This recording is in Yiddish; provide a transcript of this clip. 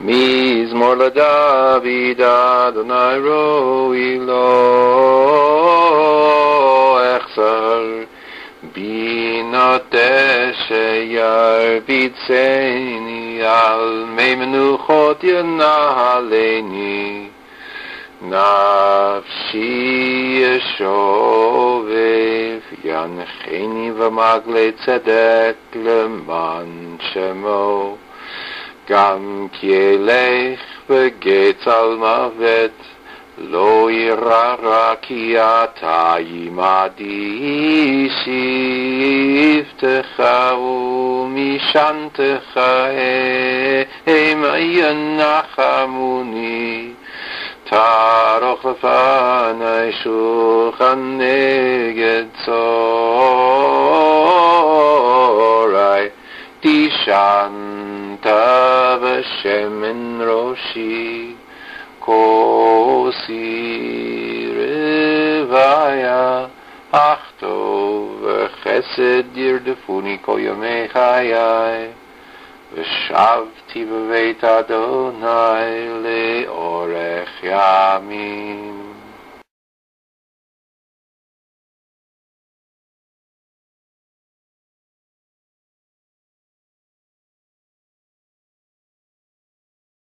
מזמור לדוד אדוני רואי לו אחסר בינות דשא ירביצני על מי מנוחות ינהלני נפשי ישובב ינחני במעגלי צדק למען שמו גם כי ילך בגץ על מוות לא ירא רע כי אתה עמדי שבטך ומשענתך המה ינחמוני תערוך לפני שולחן נגד צורי תשענת בשמן ראשי כוסי רוויה אך טוב וחסד ירדפוני כל ימי חיי ושבתי בבית אדוני לאורך ימים